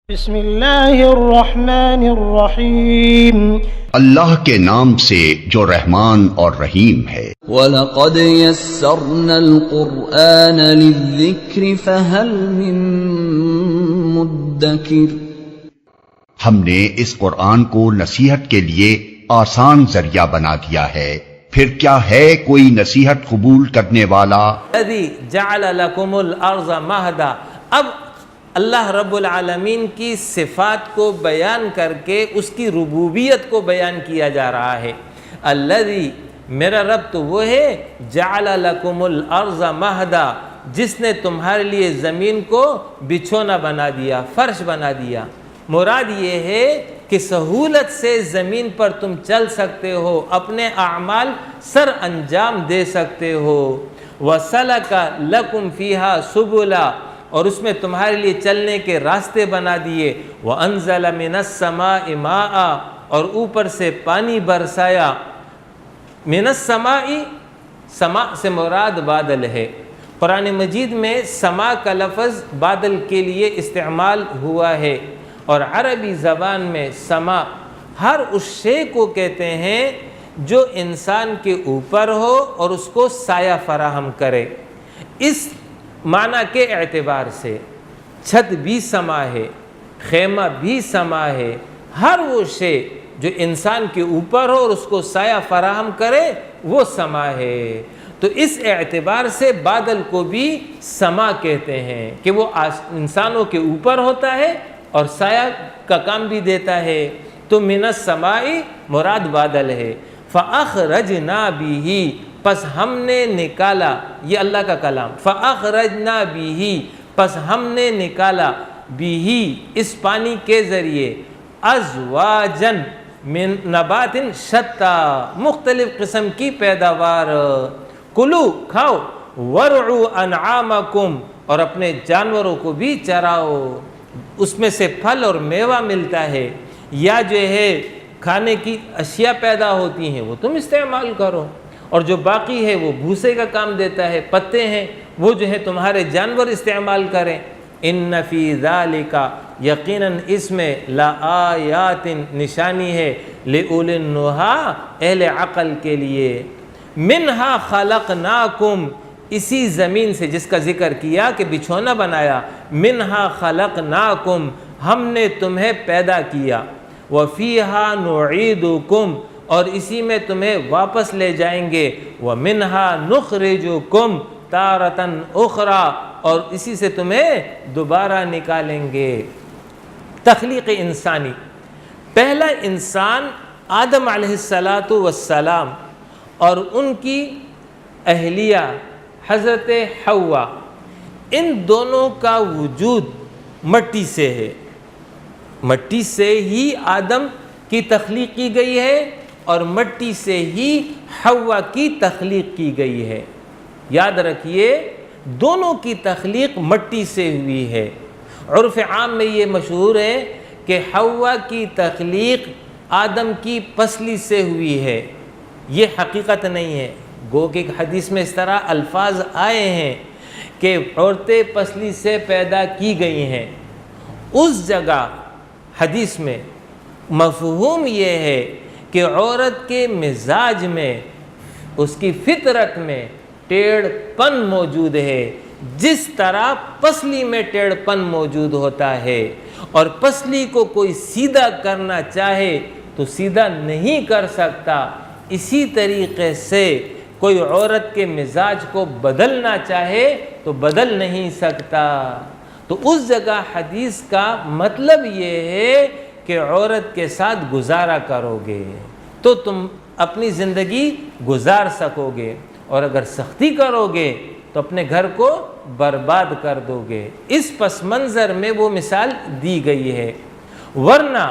بسم اللہ الرحمن الرحیم، اللہ کے نام سے جو رحمان اور رحیم ہے۔ وَلَقَدْ يَسَّرْنَا الْقُرْآنَ لِلذِّكْرِ فَهَلْ مِن مُدَّكِرٍ۔ ہم نے اس قرآن کو نصیحت کے لیے آسان ذریعہ بنا دیا ہے، پھر کیا ہے کوئی نصیحت قبول کرنے والا؟ الذی جعل لکم الارض مہدا۔ اب اللہ رب العالمین کی صفات کو بیان کر کے اس کی ربوبیت کو بیان کیا جا رہا ہے۔ الذی، میرا رب تو وہ ہے، جعل لکم الارض مہدا، جس نے تمہارے لیے زمین کو بچھونا بنا دیا، فرش بنا دیا۔ مراد یہ ہے کہ سہولت سے زمین پر تم چل سکتے ہو، اپنے اعمال سر انجام دے سکتے ہو۔ وَسَلَكَ لَكُمْ فِيهَا سُبُلًا، اور اس میں تمہارے لیے چلنے کے راستے بنا دیے۔ وَأَنزَلَ مِنَ السَّمَاءِ مَاءً، اور اوپر سے پانی برسایا۔ من السماء، سماء سے مراد بادل ہے۔ قرآن مجید میں سماء کا لفظ بادل کے لیے استعمال ہوا ہے، اور عربی زبان میں سماء ہر اس شے کو کہتے ہیں جو انسان کے اوپر ہو اور اس کو سایہ فراہم کرے۔ اس معنی کے اعتبار سے چھت بھی سما ہے، خیمہ بھی سما ہے، ہر وہ شے جو انسان کے اوپر ہو اور اس کو سایہ فراہم کرے وہ سما ہے۔ تو اس اعتبار سے بادل کو بھی سما کہتے ہیں کہ وہ انسانوں کے اوپر ہوتا ہے اور سایہ کا کام بھی دیتا ہے۔ تو من السماء مراد بادل ہے۔ فَأَخْرَجْنَا بِهِ، پس ہم نے نکالا، یہ اللہ کا کلام، فَأَخْرَجْنَا بِهِ، پس ہم نے نکالا، بِهِ، اس پانی کے ذریعے، أَزْوَاجًا من نبات شتى، مختلف قسم کی پیداوار، کلو، کھاؤ، وَرْعُوا أَنْعَامَكُمْ، اور اپنے جانوروں کو بھی چراؤ، اس میں سے پھل اور میوہ ملتا ہے، یا جو ہے کھانے کی اشیاء پیدا ہوتی ہیں وہ تم استعمال کرو، اور جو باقی ہے وہ بھوسے کا کام دیتا ہے، پتے ہیں وہ جو ہے تمہارے جانور استعمال کریں۔ ان فی ذالک، یقیناً اس میں لآیات، نشانی ہے، لأولی النہی، اہل عقل کے لیے۔ منہا خلقناکم، اسی زمین سے جس کا ذکر کیا کہ بچھونا بنایا، منہا خلقناکم، ہم نے تمہیں پیدا کیا، وفیہا نعیدکم، اور اسی میں تمہیں واپس لے جائیں گے، ومنہا نخرجکم تارۃ اخری، اور اسی سے تمہیں دوبارہ نکالیں گے۔ تخلیق انسانی، پہلا انسان آدم علیہ السلام اور ان کی اہلیہ حضرت حوا، ان دونوں کا وجود مٹی سے ہے، مٹی سے ہی آدم کی تخلیق کی گئی ہے اور مٹی سے ہی حوا کی تخلیق کی گئی ہے۔ یاد رکھیے دونوں کی تخلیق مٹی سے ہوئی ہے۔ عرف عام میں یہ مشہور ہے کہ حوا کی تخلیق آدم کی پسلی سے ہوئی ہے، یہ حقیقت نہیں ہے۔ گو کہ حدیث میں اس طرح الفاظ آئے ہیں کہ عورتیں پسلی سے پیدا کی گئی ہیں، اس جگہ حدیث میں مفہوم یہ ہے کہ عورت کے مزاج میں، اس کی فطرت میں ٹیڑھ پن موجود ہے، جس طرح پسلی میں ٹیڑھ پن موجود ہوتا ہے، اور پسلی کو کوئی سیدھا کرنا چاہے تو سیدھا نہیں کر سکتا، اسی طریقے سے کوئی عورت کے مزاج کو بدلنا چاہے تو بدل نہیں سکتا۔ تو اس جگہ حدیث کا مطلب یہ ہے کہ عورت کے ساتھ گزارا کرو گے تو تم اپنی زندگی گزار سکو گے، اور اگر سختی کرو گے تو اپنے گھر کو برباد کر دو گے۔ اس پس منظر میں وہ مثال دی گئی ہے، ورنہ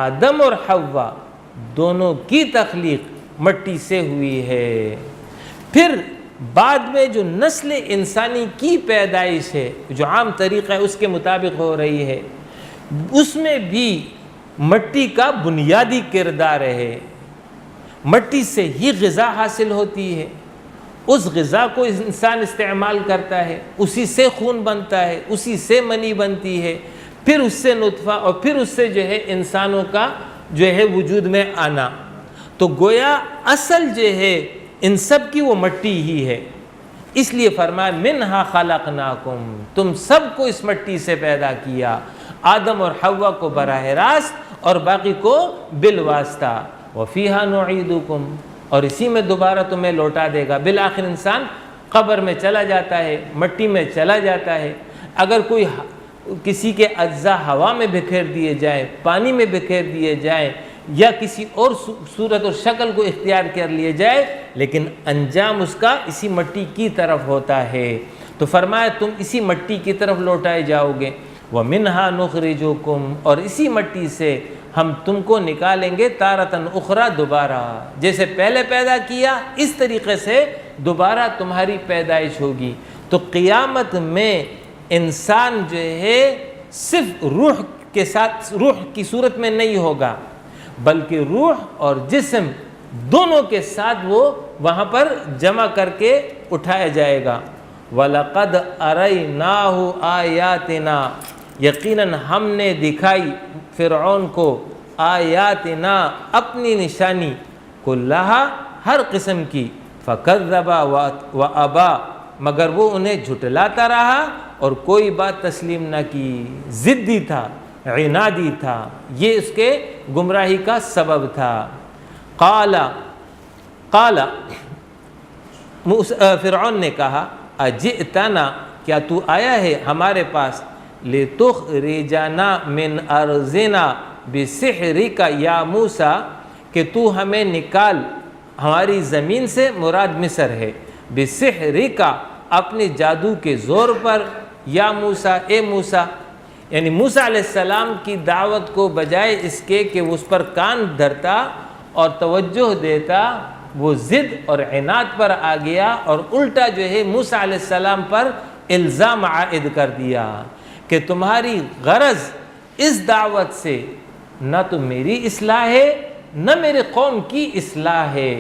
آدم اور حوا دونوں کی تخلیق مٹی سے ہوئی ہے۔ پھر بعد میں جو نسل انسانی کی پیدائش ہے، جو عام طریقہ ہے اس کے مطابق ہو رہی ہے، اس میں بھی مٹی کا بنیادی کردار ہے۔ مٹی سے ہی غذا حاصل ہوتی ہے، اس غذا کو انسان استعمال کرتا ہے، اسی سے خون بنتا ہے، اسی سے منی بنتی ہے، پھر اس سے نطفہ اور پھر اس سے جو ہے انسانوں کا جو ہے وجود میں آنا. تو گویا اصل جو ہے ان سب کی وہ مٹی ہی ہے. اس لیے فرمایا منہا خلقناکم، تم سب کو اس مٹی سے پیدا کیا، آدم اور حوا کو براہ راست اور باقی کو بالواسطہ. وفیہا نعیدکم، اور اسی میں دوبارہ تمہیں لوٹا دے گا. بالآخر انسان قبر میں چلا جاتا ہے، مٹی میں چلا جاتا ہے. اگر کوئی کسی کے اجزاء ہوا میں بکھیر دیے جائیں، پانی میں بکھیر دیے جائیں، یا کسی اور صورت اور شکل کو اختیار کر لیے جائے، لیکن انجام اس کا اسی مٹی کی طرف ہوتا ہے. تو فرمایا تم اسی مٹی کی طرف لوٹائے جاؤ گے. وَمِنْهَا نُخْرِجُكُمْ، اور اسی مٹی سے ہم تم کو نکالیں گے تارتن اخرى، دوبارہ. جیسے پہلے پیدا کیا اس طریقے سے دوبارہ تمہاری پیدائش ہوگی. تو قیامت میں انسان جو ہے صرف روح کے ساتھ، روح کی صورت میں نہیں ہوگا، بلکہ روح اور جسم دونوں کے ساتھ وہ وہاں پر جمع کر کے اٹھایا جائے گا. وَلَقَدْ أَرَيْنَاهُ آيَاتِنَا، یقیناً ہم نے دکھائی فرعون کو آیاتنا، اپنی نشانی، کلہا، ہر قسم کی، فَكَذَّبَ وَأَبَى، مگر وہ انہیں جھٹلاتا رہا اور کوئی بات تسلیم نہ کی. ضدی تھا، عنادی تھا، یہ اس کے گمراہی کا سبب تھا. قال فرعون نے کہا اجئتنا، کیا تو آیا ہے ہمارے پاس، لتخرجنا من ارضنا بسحرک یا موسیٰ، کہ تو ہمیں نکال ہماری زمین سے، مراد مصر ہے، بسحرک، اپنے جادو کے زور پر، یا موسیٰ، اے موسیٰ. یعنی موسیٰ علیہ السلام کی دعوت کو بجائے اس کے کہ وہ اس پر کان دھرتا اور توجہ دیتا، وہ ضد اور عناد پر آ گیا اور الٹا جو ہے موسیٰ علیہ السلام پر الزام عائد کر دیا کہ تمہاری غرض اس دعوت سے نہ تو میری اصلاح ہے نہ میرے قوم کی اصلاح ہے،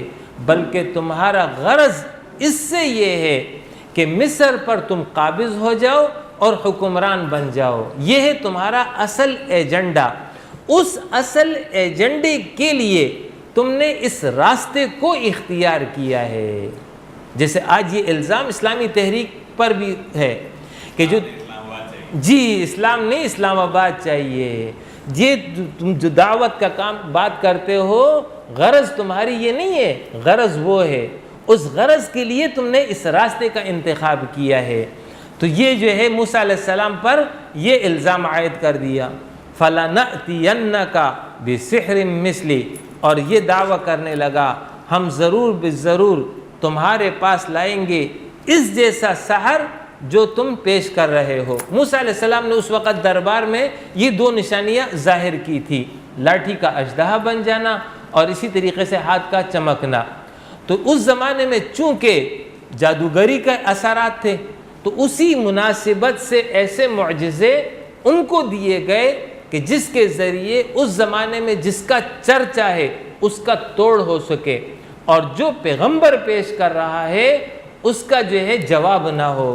بلکہ تمہارا غرض اس سے یہ ہے کہ مصر پر تم قابض ہو جاؤ اور حکمران بن جاؤ. یہ ہے تمہارا اصل ایجنڈا. اس اصل ایجنڈے کے لیے تم نے اس راستے کو اختیار کیا ہے. جیسے آج یہ الزام اسلامی تحریک پر بھی ہے کہ جی اسلام نہیں، اسلام آباد چاہیے. یہ تم جو دعوت کا کام بات کرتے ہو، غرض تمہاری یہ نہیں ہے، غرض وہ ہے. اس غرض کے لیے تم نے اس راستے کا انتخاب کیا ہے. تو یہ جو ہے موسیٰ علیہ السلام پر یہ الزام عائد کر دیا. فَلَنَأْتِيَنَّكَ بِسِحْرٍ مِثْلِي، اور یہ دعویٰ کرنے لگا ہم ضرور بضرور تمہارے پاس لائیں گے اس جیسا سحر جو تم پیش کر رہے ہو. موسیٰ علیہ السلام نے اس وقت دربار میں یہ دو نشانیاں ظاہر کی تھی، لاٹھی کا اژدہا بن جانا اور اسی طریقے سے ہاتھ کا چمکنا. تو اس زمانے میں چونکہ جادوگری کا اثرات تھے، تو اسی مناسبت سے ایسے معجزے ان کو دیے گئے کہ جس کے ذریعے اس زمانے میں جس کا چرچا ہے اس کا توڑ ہو سکے، اور جو پیغمبر پیش کر رہا ہے اس کا جو ہے جواب نہ ہو.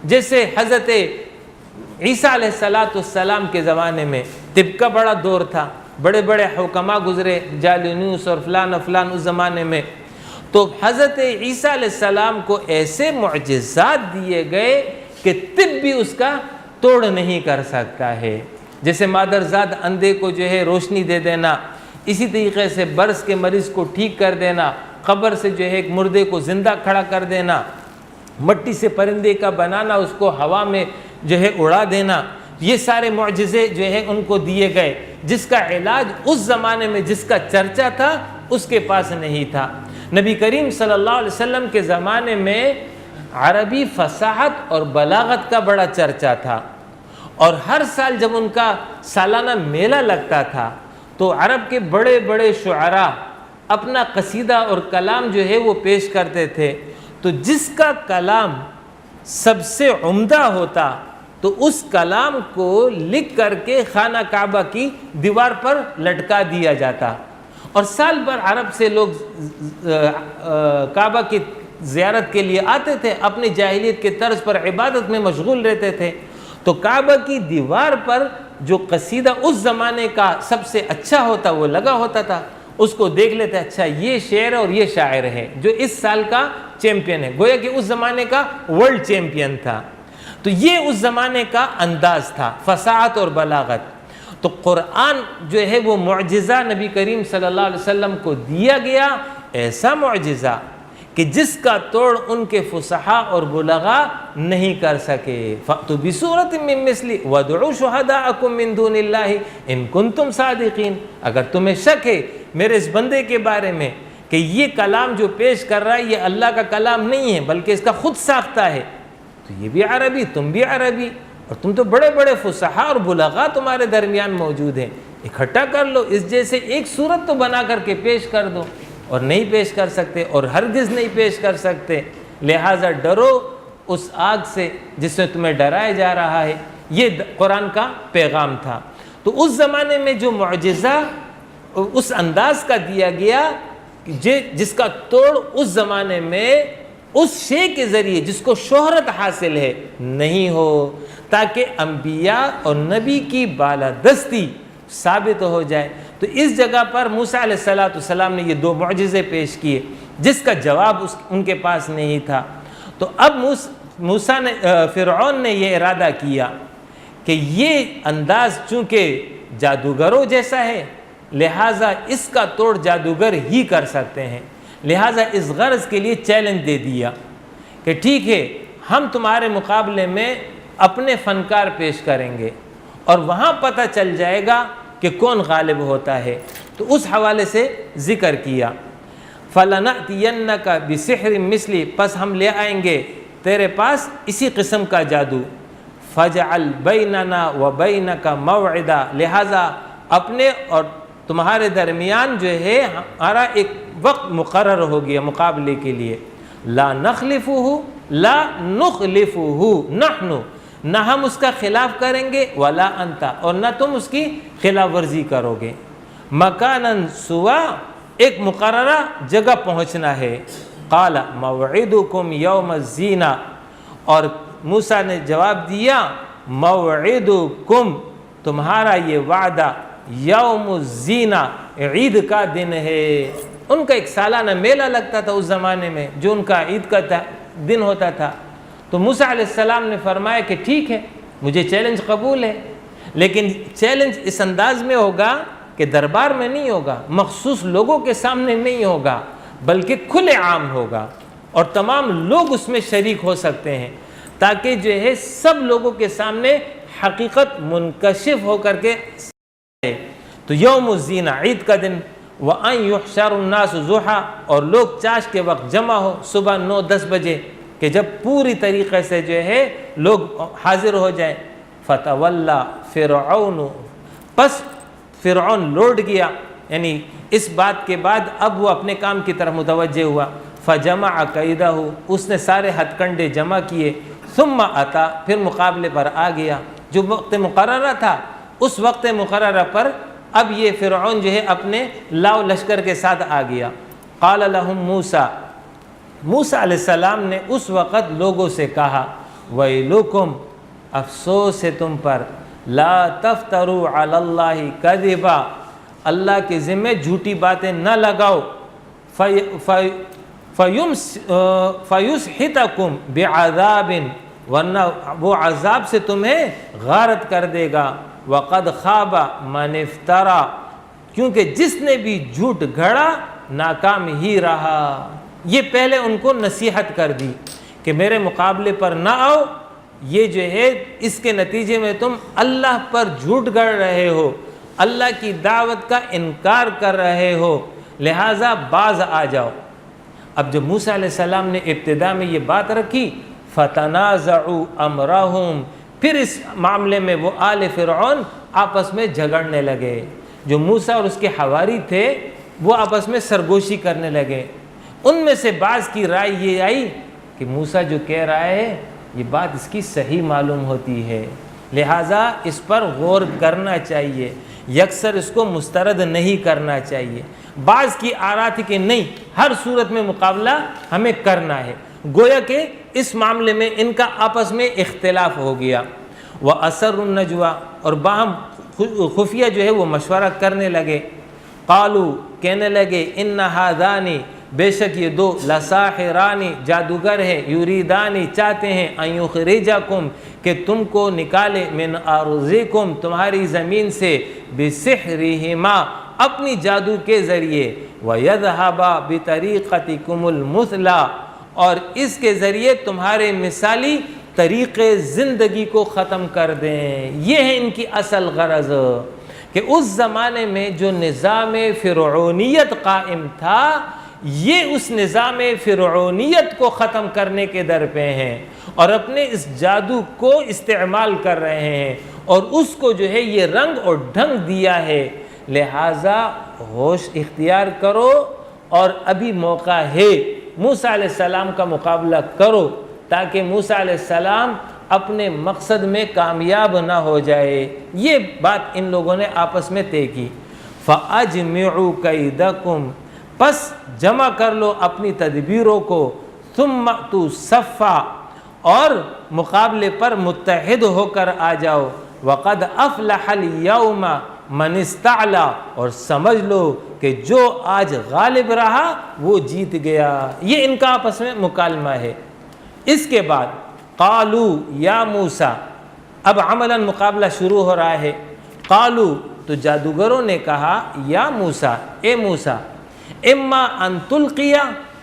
جیسے حضرت عیسیٰ علیہ السلام کے زمانے میں طب کا بڑا دور تھا، بڑے بڑے حکما گزرے، جالینوس اور فلان فلان اس زمانے میں. تو حضرت عیسیٰ علیہ السلام کو ایسے معجزات دیے گئے کہ طب بھی اس کا توڑ نہیں کر سکتا ہے. جیسے مادرزاد اندھے کو جو ہے روشنی دے دینا، اسی طریقے سے برس کے مریض کو ٹھیک کر دینا، قبر سے جو ہے ایک مردے کو زندہ کھڑا کر دینا، مٹی سے پرندے کا بنانا، اس کو ہوا میں جو ہے اڑا دینا. یہ سارے معجزے جو ہے ان کو دیے گئے، جس کا علاج اس زمانے میں جس کا چرچا تھا اس کے پاس نہیں تھا. نبی کریم صلی اللہ علیہ وسلم کے زمانے میں عربی فصاحت اور بلاغت کا بڑا چرچا تھا، اور ہر سال جب ان کا سالانہ میلہ لگتا تھا تو عرب کے بڑے بڑے شعراء اپنا قصیدہ اور کلام جو ہے وہ پیش کرتے تھے. تو جس کا کلام سب سے عمدہ ہوتا تو اس کلام کو لکھ کر کے خانہ کعبہ کی دیوار پر لٹکا دیا جاتا، اور سال بھر عرب سے لوگ کعبہ کی زیارت کے لیے آتے تھے، اپنی جاہلیت کے طرز پر عبادت میں مشغول رہتے تھے. تو کعبہ کی دیوار پر جو قصیدہ اس زمانے کا سب سے اچھا ہوتا وہ لگا ہوتا تھا، اس کو دیکھ لیتے، اچھا یہ شعر اور یہ شاعر ہے جو اس سال کا چیمپئن ہے، گویا کہ اس زمانے کا ورلڈ چیمپئن تھا۔ تو یہ اس زمانے کا انداز تھا، فصاحت اور بلاغت۔ تو قرآن جو ہے وہ معجزہ نبی کریم صلی اللہ علیہ وسلم کو دیا گیا، ایسا معجزہ کہ جس کا توڑ ان کے فصحاء اور بلغاء نہیں کر سکے۔ فَأْتُوا بِسُورَةٍ مِّن مِّثْلِهِ وَادْعُوا شُهَدَاءَكُم مِّن دُونِ اللَّهِ إِن كُنتُمْ صَادِقِينَ۔ اگر تمہیں شک ہے میرے اس بندے کے بارے میں کہ یہ کلام جو پیش کر رہا ہے یہ اللہ کا کلام نہیں ہے بلکہ اس کا خود ساختہ ہے، تو یہ بھی عربی، تم بھی عربی، اور تم تو بڑے بڑے فصحاء اور بلغاء تمہارے درمیان موجود ہیں، اکٹھا کر لو، اس جیسے ایک صورت تو بنا کر کے پیش کر دو۔ اور نہیں پیش کر سکتے اور ہرگز نہیں پیش کر سکتے، لہٰذا ڈرو اس آگ سے جس سے تمہیں ڈرایا جا رہا ہے۔ یہ قرآن کا پیغام تھا۔ تو اس زمانے میں جو معجزہ اس انداز کا دیا گیا جس کا توڑ اس زمانے میں اس شے کے ذریعے جس کو شہرت حاصل ہے نہیں ہو، تاکہ انبیاء اور نبی کی بالادستی ثابت ہو جائے۔ تو اس جگہ پر موسیٰ علیہ السلام نے یہ دو معجزے پیش کیے جس کا جواب ان کے پاس نہیں تھا۔ تو اب موسیٰ نے فرعون نے یہ ارادہ کیا کہ یہ انداز چونکہ جادوگروں جیسا ہے لہٰذا اس کا توڑ جادوگر ہی کر سکتے ہیں، لہٰذا اس غرض کے لیے چیلنج دے دیا کہ ٹھیک ہے ہم تمہارے مقابلے میں اپنے فنکار پیش کریں گے اور وہاں پتہ چل جائے گا کہ کون غالب ہوتا ہے۔ تو اس حوالے سے ذکر کیا فَلَنَأْتِيَنَّكَ بِسِحْرٍ مِثْلِهِ، پس ہم لے آئیں گے تیرے پاس اسی قسم کا جادو، فَجْعَلْ بَيْنَنَا وَبَيْنَكَ مَوْعِدًا، لہٰذا اپنے اور تمہارے درمیان جو ہے ہمارا ایک وقت مقرر ہو گیا مقابلے کے لیے، لا نخلفہ نحن، نہ ہم اس کا خلاف کریں گے، ولا انت، اور نہ تم اس کی خلاف ورزی کرو گے، مکاناً سوا، ایک مقررہ جگہ پہنچنا ہے، قال موعدکم یوم الزینہ، اور موسیٰ نے جواب دیا موعدکم، تمہارا یہ وعدہ یوم الزینہ، عید کا دن ہے۔ ان کا ایک سالانہ میلہ لگتا تھا اس زمانے میں جو ان کا عید کا دن ہوتا تھا۔ تو موسیٰ علیہ السلام نے فرمایا کہ ٹھیک ہے مجھے چیلنج قبول ہے، لیکن چیلنج اس انداز میں ہوگا کہ دربار میں نہیں ہوگا، مخصوص لوگوں کے سامنے نہیں ہوگا، بلکہ کھلے عام ہوگا اور تمام لوگ اس میں شریک ہو سکتے ہیں، تاکہ جو ہے سب لوگوں کے سامنے حقیقت منکشف ہو کر کے۔ تو یوم الزینہ، عید کا دن، وَأَن يُحْشَرُ النَّاسُ ضُحًى، اور لوگ چاش کے وقت جمع ہو صبح 9-10 بجے، کہ جب پوری طریقے سے جو ہے لوگ حاضر ہو جائیں۔ فَتَوَلَّى فِرْعَوْنُ، پس فرعون لوٹ گیا، یعنی اس بات کے بعد اب وہ اپنے کام کی طرف متوجہ ہوا، فَجَمَعَ كَيْدَهُ، اس نے سارے ہتھ کنڈے جمع کیے، ثُمَّ أَتَى، پھر مقابلے پر آ گیا، جو وقت مقررہ تھا اس وقت مقررہ پر اب یہ فرعون جو ہے اپنے لاؤ لشکر کے ساتھ آ گیا۔ قال لهم موسیٰ، موسیٰ علیہ السلام نے اس وقت لوگوں سے کہا، ویلکم، افسوس ہے تم پر، لا تفتروا علی اللہ کذبا، اللہ کے ذمہ جھوٹی باتیں نہ لگاؤ، فیسحتکم بعذاب، ورنہ وہ عذاب سے تمہیں غارت کر دے گا، وقد خاب من افترا، کیونکہ جس نے بھی جھوٹ گھڑا ناکام ہی رہا۔ یہ پہلے ان کو نصیحت کر دی کہ میرے مقابلے پر نہ آؤ، یہ جو ہے اس کے نتیجے میں تم اللہ پر جھوٹ گڑھ رہے ہو، اللہ کی دعوت کا انکار کر رہے ہو، لہٰذا باز آ جاؤ۔ اب جب موسیٰ علیہ السلام نے ابتدا میں یہ بات رکھی، فتنازعوا امرہم، پھر اس معاملے میں وہ آل فرعون آپس میں جھگڑنے لگے، جو موسیٰ اور اس کے حواری تھے وہ آپس میں سرگوشی کرنے لگے۔ ان میں سے بعض کی رائے یہ آئی کہ موسیٰ جو کہہ رہا ہے یہ بات اس کی صحیح معلوم ہوتی ہے، لہٰذا اس پر غور کرنا چاہیے، یکسر اس کو مسترد نہیں کرنا چاہیے۔ بعض کی آرا تھی کہ نہیں، ہر صورت میں مقابلہ ہمیں کرنا ہے، گویا کہ اس معاملے میں ان کا آپس میں اختلاف ہو گیا۔ وَأَسَرُّ النَّجْوَى، اور باہم خفیہ جو ہے وہ مشورہ کرنے لگے. قالوا، کہنے لگے، اِنَّ هَذَانِ، بے شک یہ دو، لَسَاحِرَانِ، جادوگر ہیں، یُرِیدَانِ، چاہتے ہیں، أَن يُخْرِجَكُمْ، کہ تم کو نکالے، مِنْ أَرْضِكُمْ، تمہاری زمین سے، بِسِحْرِهِمَا، اپنی جادو کے ذریعے، وَيَذْهَبَ بِطَرِيقَتِكُمُ الْمُثْلَى، اور اس کے ذریعے تمہارے مثالی طریقے زندگی کو ختم کر دیں. یہ ہے ان کی اصل غرض، کہ اس زمانے میں جو نظام فرعونیت قائم تھا، یہ اس نظام فرعونیت کو ختم کرنے کے در پہ ہیں، اور اپنے اس جادو کو استعمال کر رہے ہیں، اور اس کو جو ہے یہ رنگ اور ڈھنگ دیا ہے. لہٰذا ہوش اختیار کرو، اور ابھی موقع ہے، موسیٰ علیہ السلام کا مقابلہ کرو، تاکہ موسیٰ علیہ السلام اپنے مقصد میں کامیاب نہ ہو جائے. یہ بات ان لوگوں نے آپس میں طے کی. فَأَجْمِعُوا كَيْدَكُمْ، پس جمع کر لو اپنی تدبیروں کو، ثُمَّ أْتُوا صَفًّا، اور مقابلے پر متحد ہو کر آ جاؤ. وَقَدْ أَفْلَحَ الْيَوْمَ مَنِ اسْتَعْلَىٰ، اور سمجھ لو کہ جو آج غالب رہا وہ جیت گیا. یہ ان کا آپس میں مکالمہ ہے. اس کے بعد قالوا یا موسیٰ، اب عملاً مقابلہ شروع ہو رہا ہے. قالوا، تو جادوگروں نے کہا، یا موسیٰ، اے موسیٰ، اما ان تلقی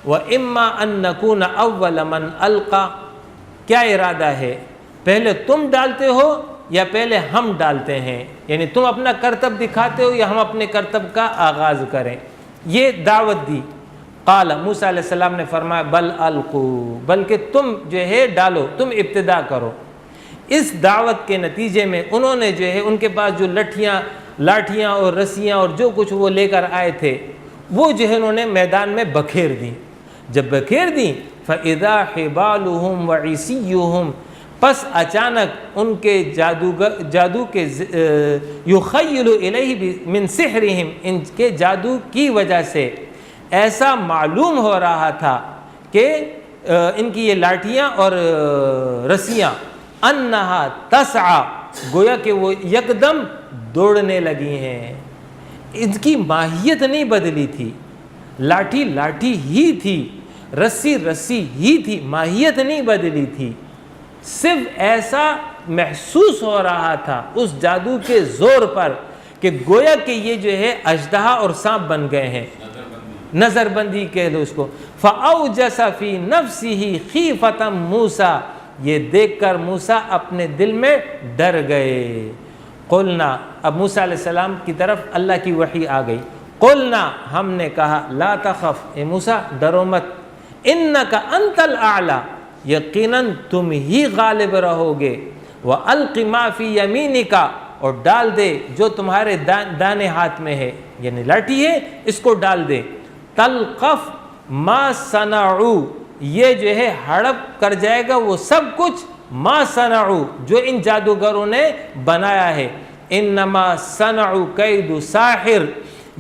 و اما ان نکون اول من القا، کیا ارادہ ہے؟ پہلے تم ڈالتے ہو یا پہلے ہم ڈالتے ہیں؟ یعنی تم اپنا کرتب دکھاتے ہو یا ہم اپنے کرتب کا آغاز کریں؟ یہ دعوت دی. قال، موسیٰ علیہ السلام نے فرمایا، بل القوا، بلکہ تم جو ہے ڈالو، تم ابتدا کرو. اس دعوت کے نتیجے میں انہوں نے جو ہے ان کے پاس جو لاٹھیاں اور رسیاں اور جو کچھ وہ لے کر آئے تھے، وہ جو ہے انہوں نے میدان میں بکھیر دیں. جب بکھیر دیں، فَإِذَا حِبَالُهُمْ وَعِصِيُّهُمْ، پس اچانک ان کے جادو کے یخیل الیہ من سحرہم، ان کے جادو کی وجہ سے ایسا معلوم ہو رہا تھا کہ ان کی یہ لاٹھیاں اور رسیاں، انہا تسعى، گویا کہ وہ یکدم دوڑنے لگی ہیں. ان کی ماہیت نہیں بدلی تھی، لاٹھی لاٹھی ہی تھی، رسی رسی ہی تھی، ماہیت نہیں بدلی تھی. صرف ایسا محسوس ہو رہا تھا اس جادو کے زور پر کہ گویا کہ یہ جو ہے اژدہا اور سانپ بن گئے ہیں. نظر بندی کہہ لو اس کو. فَأَوْجَسَ فِي نَفْسِهِ خِيفَةً موسیٰ، یہ دیکھ کر موسیٰ اپنے دل میں ڈر گئے. قلنا، اب موسیٰ علیہ السلام کی طرف اللہ کی وحی آ گئی. قلنا، ہم نے کہا، لا تخف، اے موسیٰ ڈرو مت، انکا انت الاعلی، یقیناً تم ہی غالب رہو گے. وَأَلْقِ مَا فِي يَمِينِكَ، اور ڈال دے جو تمہارے دانے ہاتھ میں ہے، یعنی لاٹھی ہے اس کو ڈال دے. تلقف ما صنعوا، یہ جو ہے ہڑپ کر جائے گا وہ سب کچھ، ما صنعوا، جو ان جادوگروں نے بنایا ہے. انما صنعوا کید ساحر،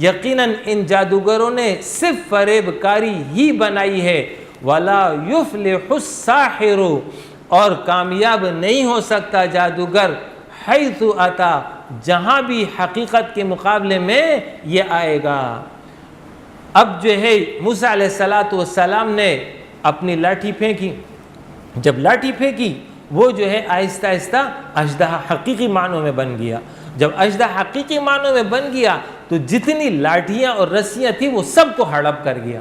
یقیناً ان جادوگروں نے صرف فریب کاری ہی بنائی ہے. ولا یفلح الساحر، اور کامیاب نہیں ہو سکتا جادوگر، حیث اتا، جہاں بھی حقیقت کے مقابلے میں یہ آئے گا. اب جو ہے موسیٰ علیہ السلام نے اپنی لاٹھی پھینکی. جب لاٹھی پھینکی وہ جو ہے آہستہ آہستہ اژدہا حقیقی معنوں میں بن گیا. جب اژدہا حقیقی معنوں میں بن گیا تو جتنی لاٹھیاں اور رسیاں تھیں وہ سب کو ہڑپ کر گیا.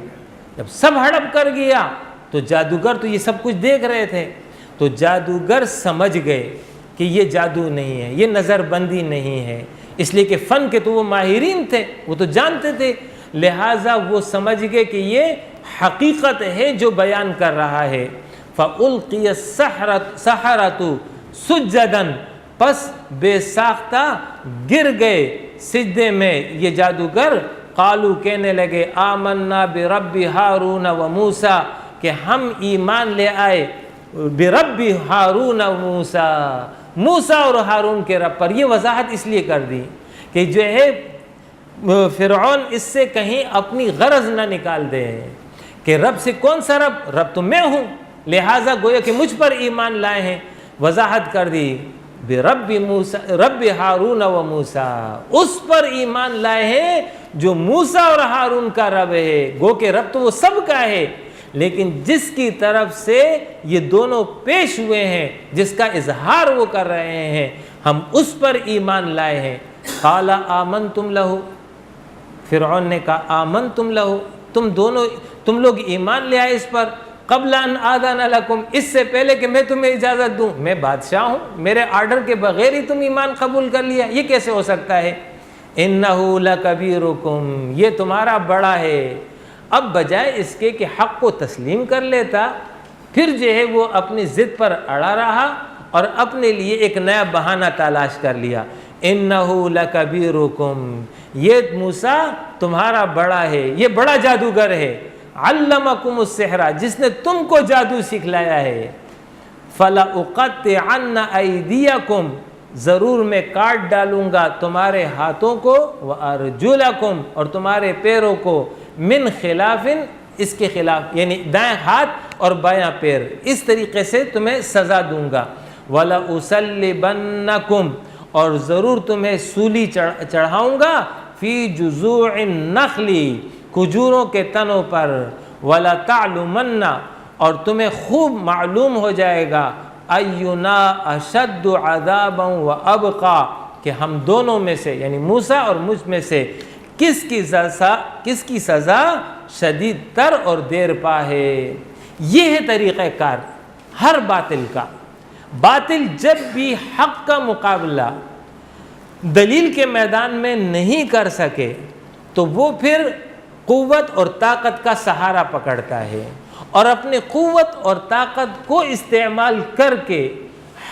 جب سب ہڑپ کر گیا تو جادوگر تو یہ سب کچھ دیکھ رہے تھے، تو جادوگر سمجھ گئے کہ یہ جادو نہیں ہے، یہ نظر بندی نہیں ہے، اس لیے کہ فن کے تو وہ ماہرین تھے، وہ تو جانتے تھے. لہٰذا وہ سمجھ گئے کہ یہ حقیقت ہے جو بیان کر رہا ہے. فَأُلْقِيَ السَّحَرَةُ سُجَّدًا، پس بے ساختہ گر گئے سجدے میں یہ جادوگر. قالوا، کہنے لگے، آمنا برب ہارون و موسیٰ، کہ ہم ایمان لے آئے برب ہارون و موسیٰ، موسیٰ اور ہارون کے رب پر. یہ وضاحت اس لیے کر دی کہ جو ہے فرعون اس سے کہیں اپنی غرض نہ نکال دے کہ رب سے کون سا رب تو میں ہوں، لہٰذا گویا کہ مجھ پر ایمان لائے ہیں. وضاحت کر دی. برب موسیٰ رب ہارون و موسیٰ، اس پر ایمان لائے ہیں جو موسیٰ اور ہارون کا رب ہے۔ گو کہ رب تو وہ سب کا ہے، لیکن جس کی طرف سے یہ دونوں پیش ہوئے ہیں، جس کا اظہار وہ کر رہے ہیں، ہم اس پر ایمان لائے ہیں۔ قال آمنتم لہ، فرعون نے کہا آمنتم لہ، تم لوگ ایمان لے آئے اس پر، قبل ان آذن لکم، اس سے پہلے کہ میں تمہیں اجازت دوں، میں بادشاہ ہوں، میرے آرڈر کے بغیر ہی تم ایمان قبول کر لیا، یہ کیسے ہو سکتا ہے؟ انہ لکبیرکم، یہ تمہارا بڑا ہے۔ اب بجائے اس کے کہ حق کو تسلیم کر لیتا، پھر جو ہے وہ اپنی ضد پر اڑا رہا اور اپنے لیے ایک نیا بہانہ تلاش کر لیا۔ انہ لکبیرکم، یہ موسیٰ تمہارا بڑا ہے، یہ بڑا جادوگر ہے، علمکم السحر، جس نے تم کو جادو سکھلایا ہے۔ فَلَأُقَطِّعَنَّ أَيْدِيَكُمْ، ضرور میں کاٹ ڈالوں گا تمہارے ہاتھوں کو، وَأَرْجُلَكُمْ، اور تمہارے پیروں کو، من خلاف، اس کے خلاف، یعنی دائیں ہاتھ اور بایاں پیر، اس طریقے سے تمہیں سزا دوں گا۔ وَلَأُصَلِّبَنَّكُمْ، اور ضرور تمہیں سولی چڑھاؤں گا، فی جذوع النخل، کھجوروں کے تنوں پر، وَلَتَعْلُمَنَّ، اور تمہیں خوب معلوم ہو جائے گا، اینا اشد عذابا وابقا، کہ ہم دونوں میں سے یعنی موسیٰ اور مجھ میں سے کس کی سزا شدید تر اور دیر پا ہے۔ یہ ہے طریقہ کار ہر باطل کا۔ باطل جب بھی حق کا مقابلہ دلیل کے میدان میں نہیں کر سکے تو وہ پھر قوت اور طاقت کا سہارا پکڑتا ہے، اور اپنی قوت اور طاقت کو استعمال کر کے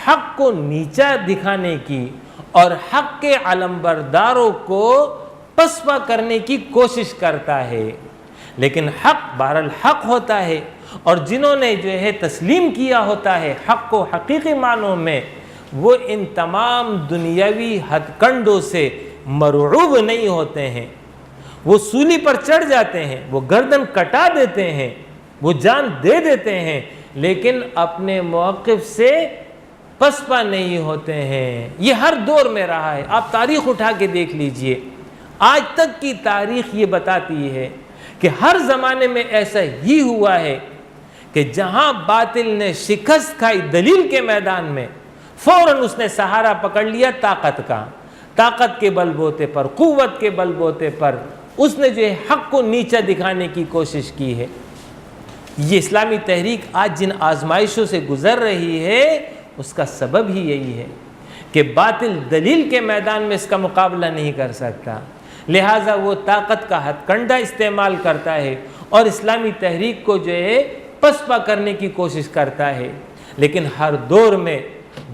حق کو نیچا دکھانے کی اور حق کے علمبرداروں کو پسپا کرنے کی کوشش کرتا ہے۔ لیکن حق بہرحال حق ہوتا ہے، اور جنہوں نے جو ہے تسلیم کیا ہوتا ہے حق کو حقیقی معنوں میں، وہ ان تمام دنیاوی ہتھ کنڈوں سے مرعوب نہیں ہوتے ہیں۔ وہ سولی پر چڑھ جاتے ہیں، وہ گردن کٹا دیتے ہیں، وہ جان دے دیتے ہیں، لیکن اپنے موقف سے پسپا نہیں ہوتے ہیں۔ یہ ہر دور میں رہا ہے، آپ تاریخ اٹھا کے دیکھ لیجئے، آج تک کی تاریخ یہ بتاتی ہے کہ ہر زمانے میں ایسا ہی ہوا ہے کہ جہاں باطل نے شکست کھائی دلیل کے میدان میں، فوراً اس نے سہارا پکڑ لیا طاقت کا، طاقت کے بل بوتے پر، قوت کے بل بوتے پر اس نے جو ہے حق کو نیچا دکھانے کی کوشش کی ہے۔ یہ اسلامی تحریک آج جن آزمائشوں سے گزر رہی ہے اس کا سبب ہی یہی ہے کہ باطل دلیل کے میدان میں اس کا مقابلہ نہیں کر سکتا، لہٰذا وہ طاقت کا ہتھ کنڈا استعمال کرتا ہے اور اسلامی تحریک کو جو ہے پسپا کرنے کی کوشش کرتا ہے۔ لیکن ہر دور میں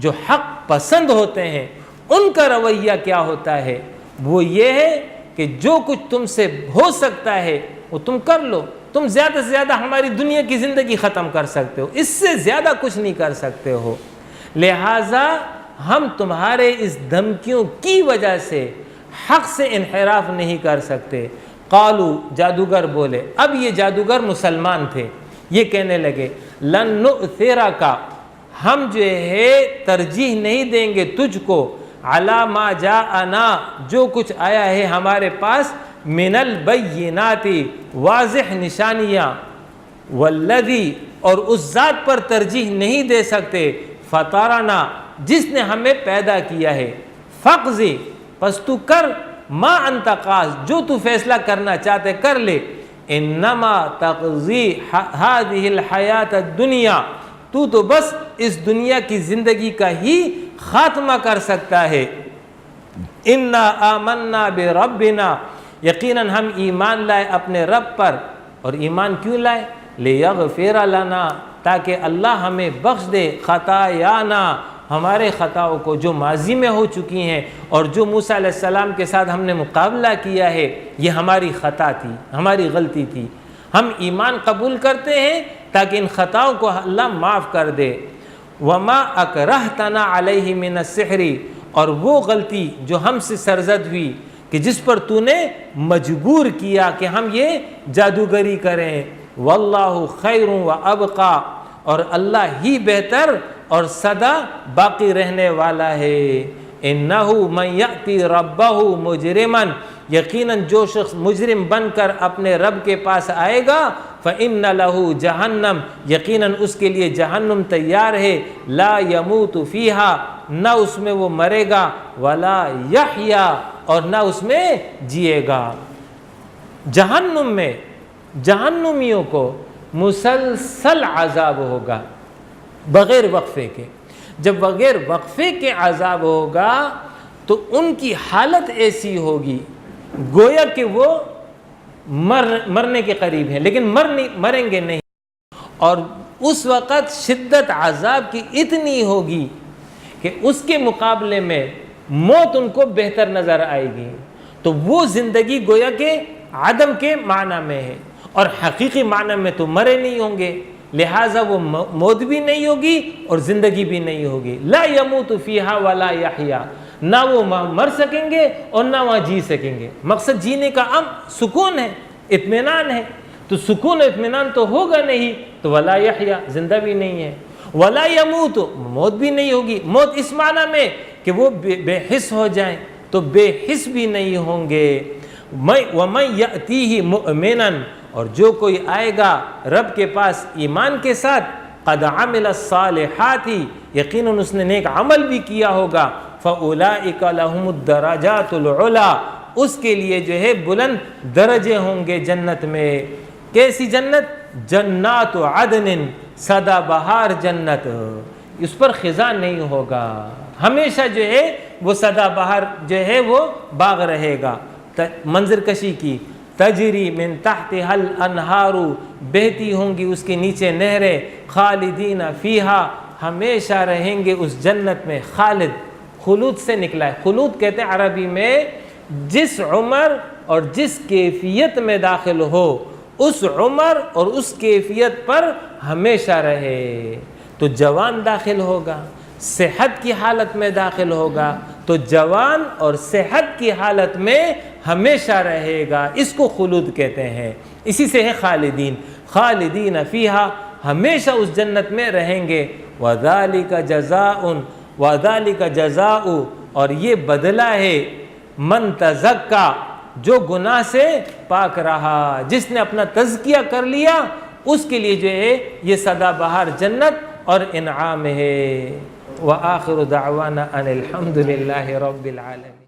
جو حق پسند ہوتے ہیں ان کا رویہ کیا ہوتا ہے؟ وہ یہ ہے کہ جو کچھ تم سے ہو سکتا ہے وہ تم کر لو، تم زیادہ سے زیادہ ہماری دنیا کی زندگی ختم کر سکتے ہو، اس سے زیادہ کچھ نہیں کر سکتے ہو، لہٰذا ہم تمہارے اس دھمکیوں کی وجہ سے حق سے انحراف نہیں کر سکتے۔ قالو، جادوگر بولے، اب یہ جادوگر مسلمان تھے، یہ کہنے لگے لن نؤثرک، ہم جو ہے ترجیح نہیں دیں گے تجھ کو، علی ما جاءنا، جو کچھ آیا ہے ہمارے پاس، من البینات، واضح نشانیاں، والذی، اور اس ذات پر ترجیح نہیں دے سکتے، فطرنا، جس نے ہمیں پیدا کیا ہے، فقضی، پس تو کر، ما انت قاض، جو تو فیصلہ کرنا چاہتے کر لے، انما تقضی هذه الحیات الدنیا، تو بس اس دنیا کی زندگی کا ہی خاتمہ کر سکتا ہے۔ انا آمنا بربنا، یقیناً ہم ایمان لائے اپنے رب پر، اور ایمان کیوں لائے؟ لیغفر لنا، تاکہ اللہ ہمیں بخش دے، خطایانا، ہمارے خطاؤں کو جو ماضی میں ہو چکی ہیں، اور جو موسیٰ علیہ السلام کے ساتھ ہم نے مقابلہ کیا ہے یہ ہماری خطا تھی، ہماری غلطی تھی۔ ہم ایمان قبول کرتے ہیں تاکہ ان خطاؤں کو اللہ معاف کر دے۔ وما اکرہتنا علیہ من السحر، اور وہ غلطی جو ہم سے سرزد ہوئی کہ جس پر تو نے مجبور کیا کہ ہم یہ جادوگری کریں، واللہ خیر و ابقا، اور اللہ ہی بہتر اور سدا باقی رہنے والا ہے۔ انہ من یأتی ربہ مجرما، یقیناً جو شخص مجرم بن کر اپنے رب کے پاس آئے گا، فإن لہ جہنم، یقیناً اس کے لیے جہنم تیار ہے، لا یموت فیہا، نہ اس میں وہ مرے گا، ولا یحیا، اور نہ اس میں جیے گا۔ جہنم میں جہنمیوں کو مسلسل عذاب ہوگا بغیر وقفے کے۔ جب بغیر وقفے کے عذاب ہوگا تو ان کی حالت ایسی ہوگی گویا کہ وہ مرنے کے قریب ہیں، لیکن مریں گے نہیں، اور اس وقت شدت عذاب کی اتنی ہوگی کہ اس کے مقابلے میں موت ان کو بہتر نظر آئے گی۔ تو وہ زندگی گویا کہ عدم کے معنی میں ہے، اور حقیقی معنی میں تو مرے نہیں ہوں گے، لہٰذا وہ موت بھی نہیں ہوگی اور زندگی بھی نہیں ہوگی۔ لا یموت فیہا ولا یحیا، نہ وہ مر سکیں گے اور نہ وہاں جی سکیں گے۔ مقصد جینے کا سکون ہے، اطمینان ہے، تو سکون و اطمینان تو ہوگا نہیں، تو ولا یحیا، زندہ بھی نہیں ہے۔ ولا یموت، موت بھی نہیں ہوگی، موت اس معنی میں کہ وہ بے حس ہو جائیں، تو بے حس بھی نہیں ہوں گے۔ وَمَن يَأْتِيهِ مُؤْمِنًا، اور جو کوئی آئے گا رب کے پاس ایمان کے ساتھ، قَدْ عَمِلَ الصَّالِحَاتِ، یقیناً اس نے نیک عمل بھی کیا ہوگا، فَأُولَئِكَ لَهُمُ الدَّرَجَاتُ الْعُلَىٰ، اس کے لیے جو ہے بلند درجے ہوں گے جنت میں۔ کیسی جنت؟ جنات عدن، سدا بہار جنت، اس پر خزاں نہیں ہوگا، ہمیشہ جو ہے وہ سدا بہار جو ہے وہ باغ رہے گا۔ منظر کشی کی، تجری من تحتها الانہار، بہتی ہوں گی اس کے نیچے نہریں، خالدین فیہا، ہمیشہ رہیں گے اس جنت میں۔ خالد خلود سے نکلا ہے، خلود کہتے ہیں عربی میں جس عمر اور جس کیفیت میں داخل ہو، اس عمر اور اس کیفیت پر ہمیشہ رہے۔ تو جوان داخل ہوگا، صحت کی حالت میں داخل ہوگا، تو جوان اور صحت کی حالت میں ہمیشہ رہے گا، اس کو خلود کہتے ہیں۔ اسی سے ہے خالدین، خالدین فیہا، ہمیشہ اس جنت میں رہیں گے۔ وَذَلِكَ جَزَاءٌ، وَذَلِكَ جَزَاءُ، اور یہ بدلہ ہے من تزکا، جو گناہ سے پاک رہا، جس نے اپنا تزکیہ کر لیا، اس کے لیے جو ہے یہ سدا بہار جنت اور انعام ہے۔ وآخر دعوانا ان الحمد للہ رب العالمین۔